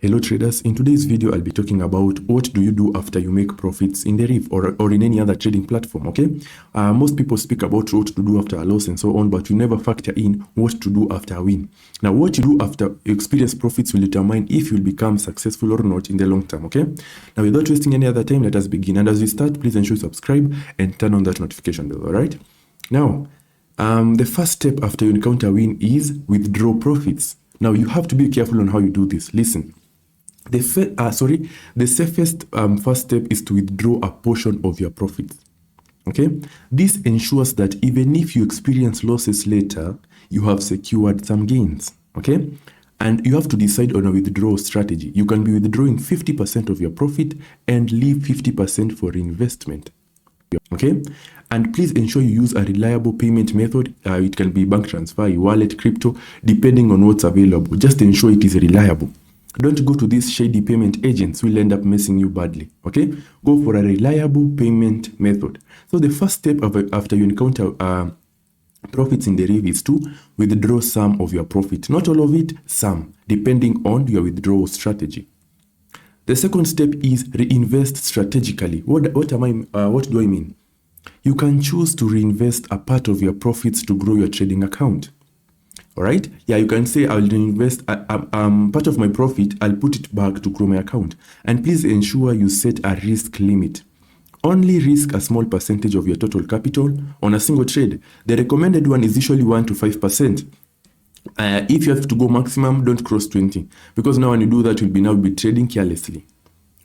Hello traders, in today's video I'll be talking about what do you do after you make profits in Deriv or in any other trading platform, okay? Most people speak about what to do after a loss and so on, but you never factor in what to do after a win. Now what you do after you experience profits will determine if you'll become successful or not in the long term, okay? Now without wasting any other time, let us begin. And as we start, please ensure you subscribe and turn on that notification bell, alright? Now, the first step after you encounter a win is withdraw profits. Now you have to be careful on how you do this. Listen. The safest first step is to withdraw a portion of your profits. Okay, this ensures that even if you experience losses later, you have secured some gains. Okay, and you have to decide on a withdrawal strategy. You can be withdrawing 50% of your profit and leave 50% for reinvestment. Okay, and please ensure you use a reliable payment method. It can be bank transfer, wallet, crypto, depending on what's available. Just ensure it is reliable. Don't go to these shady payment agents who will end up messing you badly, okay? Go for a reliable payment method. So the first step after you encounter profits in Deriv is to withdraw some of your profit. Not all of it, some, depending on your withdrawal strategy. The second step is reinvest strategically. What do I mean? You can choose to reinvest a part of your profits to grow your trading account. All right. Yeah, you can say I'll invest part of my profit. I'll put it back to grow my account. And please ensure you set a risk limit. Only risk a small percentage of your total capital on a single trade. The recommended one is usually 1 to 5%. If you have to go maximum, don't cross 20, because now when you do that, you'll now be trading carelessly.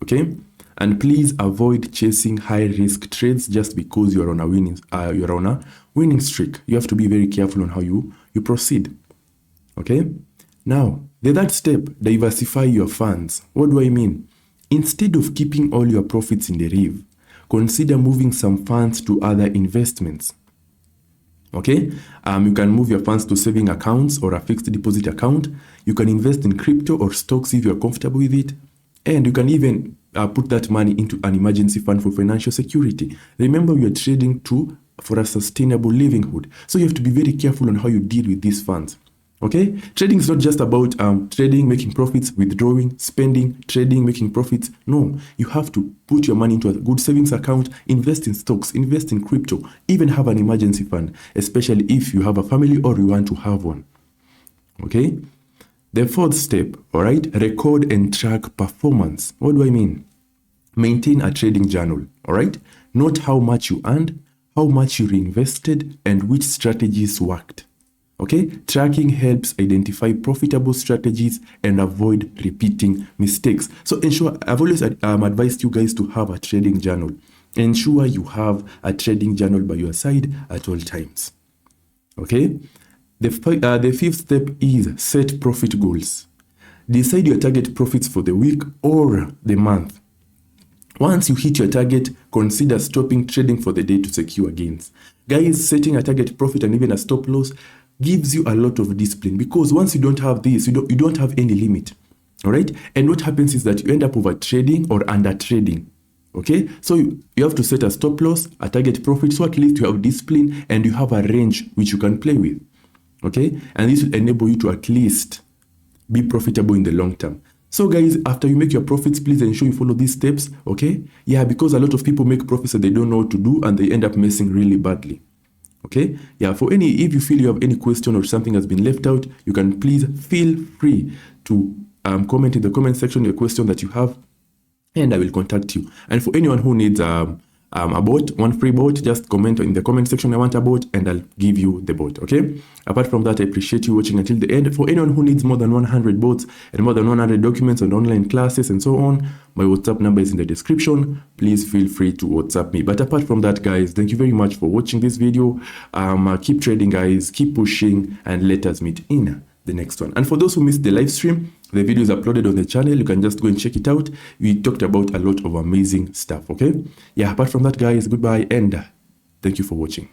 Okay. And please avoid chasing high risk trades just because you're on a winning streak. You have to be very careful on how you proceed. Okay? Now, the third step, diversify your funds. What do I mean? Instead of keeping all your profits in Deriv, consider moving some funds to other investments. Okay? You can move your funds to saving accounts or a fixed deposit account. You can invest in crypto or stocks if you're comfortable with it. And you can even put that money into an emergency fund for financial security. Remember, we are trading for a sustainable livelihood. So you have to be very careful on how you deal with these funds. Okay? Trading is not just about trading, making profits, withdrawing, spending, trading, making profits. No, you have to put your money into a good savings account, invest in stocks, invest in crypto, even have an emergency fund, especially if you have a family or you want to have one. Okay? The fourth step, all right, record and track performance. What do I mean? Maintain a trading journal, all right? Note how much you earned, how much you reinvested, and which strategies worked. Okay? Tracking helps identify profitable strategies and avoid repeating mistakes. So ensure, I've always advised you guys to have a trading journal. Ensure you have a trading journal by your side at all times. Okay? The fifth step is set profit goals. Decide your target profits for the week or the month. Once you hit your target, consider stopping trading for the day to secure gains. Guys, setting a target profit and even a stop loss gives you a lot of discipline, because once you don't have this, you don't have any limit. All right? And what happens is that you end up over trading or under trading. Okay? So you have to set a stop loss, a target profit, so at least you have discipline and you have a range which you can play with. Okay, and this will enable you to at least be profitable in the long term. So guys, after you make your profits, please ensure you follow these steps. Okay, yeah, because a lot of people make profits and they don't know what to do and they end up messing really badly. Okay, yeah, if you feel you have any question or something has been left out, you can please feel free to comment in the comment section your question that you have, and I will contact you. And for anyone who needs a bot, one free bot, just comment in the comment section I want a bot and I'll give you the bot. Okay, apart from that, I appreciate you watching until the end. For anyone who needs more than 100 bots and more than 100 documents and online classes and so on, my WhatsApp number is in the description. Please feel free to WhatsApp me. But apart from that, guys, thank you very much for watching this video. Keep trading, guys, keep pushing, and let us meet in the next one. And for those who missed the live stream, the video is uploaded on the channel. You can just go and check it out. We talked about a lot of amazing stuff. Okay, yeah, apart from that, guys, goodbye and thank you for watching.